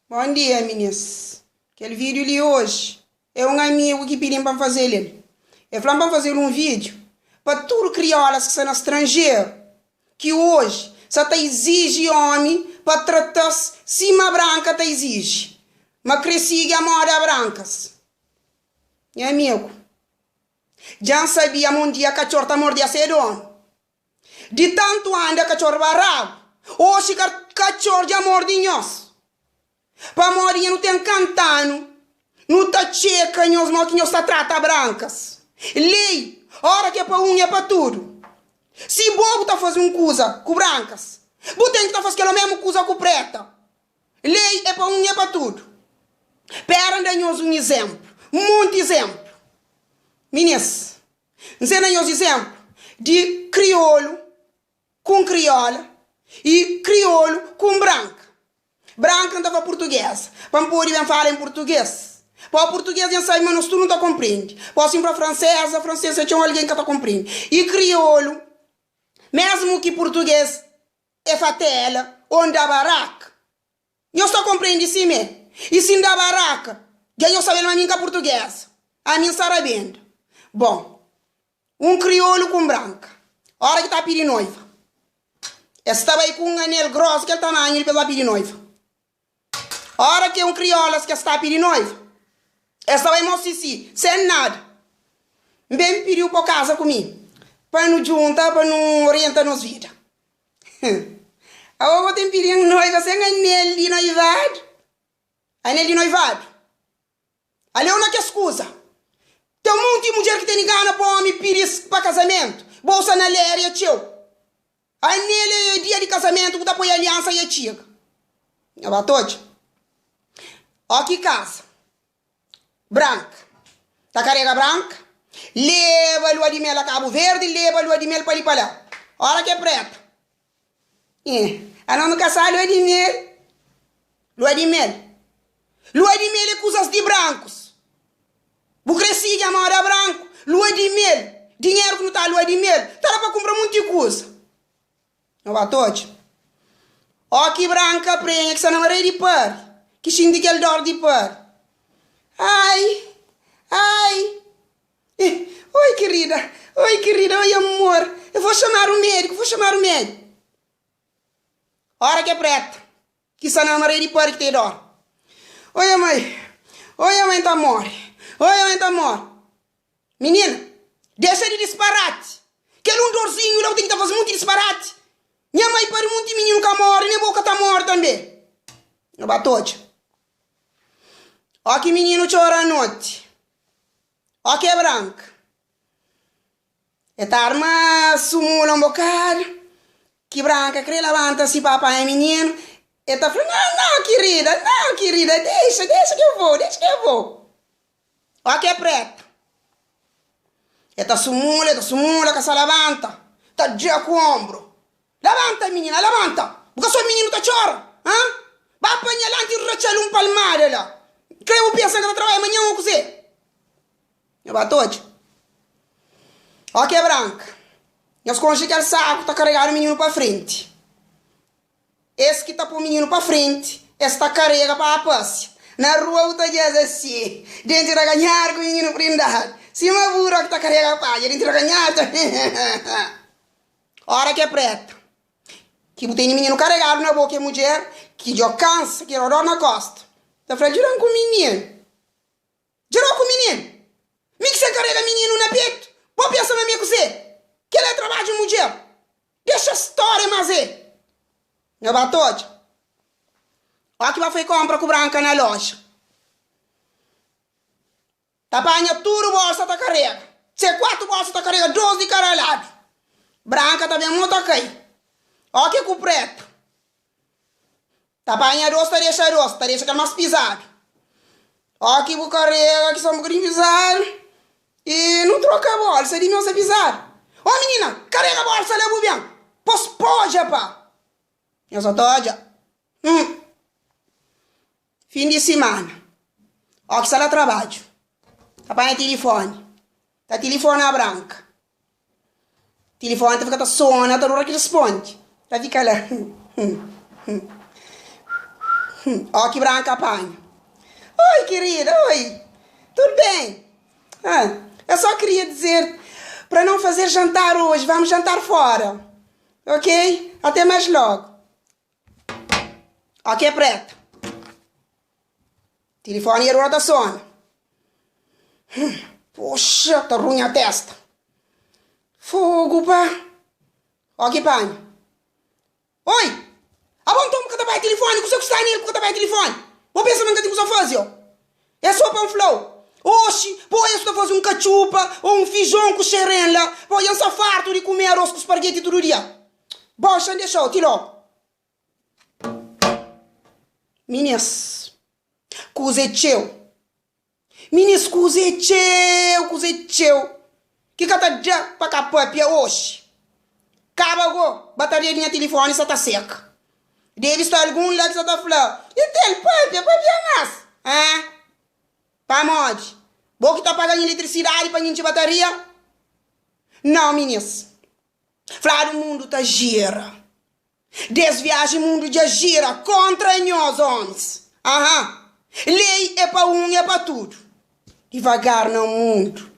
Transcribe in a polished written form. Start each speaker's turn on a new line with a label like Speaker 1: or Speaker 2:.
Speaker 1: Bom dia, meninas. Aquele vídeo ali hoje é um amigo que pediu para fazer ele. Eu falei para fazer um vídeo para tudo crioulas que estão no estrangeiro, que hoje só te exige homem para tratar cima branca te exige. Mas cresci a moda brancas. Meu amigo, já sabia um dia que a chorta mordia cedo. De tanto anda que a chorta barrado. Hoje que a chorta já mordinhos. Para morinha não tem cantando, não tá checa, nós mal que nós tá trata brancas. Lei, hora que é para unha é para tudo. Se bobo tá fazendo coisa com brancas, você tem que tá fazendo aquela mesma coisa com preta. Lei é para unha é para tudo. Pera nós um exemplo, muito exemplo. Meninas, ensina nós exemplo de crioulo com crioula e crioulo com branca. Branca não estava portuguesa. Para poder falar em português. Para o português não sabe, mas tu não está compreende. Para ir para a francesa tinha alguém que está compreende. E crioulo, mesmo que português é fatela, onde a baraca. Eu estou compreendendo isso mesmo. E se da baraca, já eu sabia a minha portuguesa. A minha sarabenda. Bom, um crioulo com branca. Hora que está pedindo noiva. Estava aí com um anel grosso, que é o tamanho para pedir noiva. Hora que um crioula que está pedindo noiva, essa vai mostrar sem nada. Bem pediu para casa comigo, para não juntar, para não orientar nos vidas. Agora tem pedindo noiva sem anel de noivado. Anel de noivado. Ali é uma que excusa. Tem um monte de mulher que tem gana para homem pedir para casamento. Bolsa na lera e é teu. Anel é dia de casamento, que apoia aliança e é tia. Eu bato. Ó que casa. Branca. Tá carrega branca. Leva a lua de mel a Cabo Verde, leva a lua de mel para ali para lá. Hora que é preta. A não caçar lua de mel. Lua de mel. Lua de mel é coisas de brancos. O cresci de amor é branco. Lua de mel. Dinheiro que não tá lua de mel. Tá lá para comprar um monte de coisa. Não vai todos. Ó que branca prenha que você não é de par. Que xingue que ele dor de par. Ai. Oi, querida. Oi, amor. Eu vou chamar o médico, Hora que é preta. Que você não é de par que tem dor. Oi, mãe, tá morre. Menina, deixa de disparate. Quer um dorzinho, eu tenho que fazer muito disparate. Minha mãe para muito menino que morre, minha boca tá morta também. Eu bato. Ó que menino chora à noite. Ó que é branca. É tá arma sumula um bocado. Que branca, que levanta-se papai é menino. E tá falando, não, querida, deixa que eu vou. Ó que é preta. E tá sumula, que se levanta. Tá dia com o ombro. Levanta, menina, levanta. Porque só menino tá chora. Vai apanhar lá e rachar um palmar lá. Creio que pensa que vai trabalhar amanhã ou cozer. Eu bato hoje. Ó que é branca. Eu esconde que o saco tá carregando o menino para frente. Esse que tá pro menino para frente, esse tá carrega para a passe. Na rua o tá diz assim, dentro da ganhar com o menino prendado. Se uma burra que tá carregando para dentro da ganhar. Hora que é preta. Que tem menino carregado na boca e mulher, que já cansa, que rodou na costa. Tá falando, girou com o menino. Me que você carrega menino na peito. Pô, pensa na minha coisa. Que ele é trabalho de mulher. Deixa a história, mas é. Eu bato hoje. Ó que vai foi compra com branca na loja. Tá apanha tudo bolsa, tá carrega. Se 4 bolsas, tá carrega 12 de cada lado. Branca tá bem muito aqui. Ó que com preto. Tá apanha doce, tá deixa que é mais pisado. Ó que o carrega, que são um pouquinho pisado. E não troca a bolsa, de mim você pisado. Ó menina, carrega a bolsa, leva o bem. Pode, pá. Eu só tô já. Fim de semana. Ó que sala trabalho. Tá apanha telefone. Tá telefone na branca. Telefone tá ficando sona, tá hora que responde. Tá fica lá. Ó que branca apanha. Oi, querida, oi. Tudo bem? Eu só queria dizer para não fazer jantar hoje. Vamos jantar fora. Ok? Até mais logo. Ok, preta. Telefone era da Sônia. Poxa, tá ruim a testa. Fogo, pá. Ok, panha. Oi! Ah, bom, então, porque tá telefone, que você está nele, porque tá telefone. Vou pensar que eu estou fazendo. É só para um flow. Oxi, pô, eu estou fazendo um cachupa ou um feijão com xerela. Pô, eu sou farto de comer arroz com esparguete todo dia. Boxa, deixa eu, tiro. Meninas, cuzecheu. Meninas, cuzecheu. Que cata já para capapia hoje. Acaba, bateria de minha telefone só tá seca. Deve estar algum lado que só tá falando. E tem papia mais. Para onde? Vou que tá pagando eletricidade para gente bateria? Não, meninas. Falar o mundo tá gira. Desviagem mundo já gira contra nós, homens. Lei é para um, é para tudo. Devagar no mundo.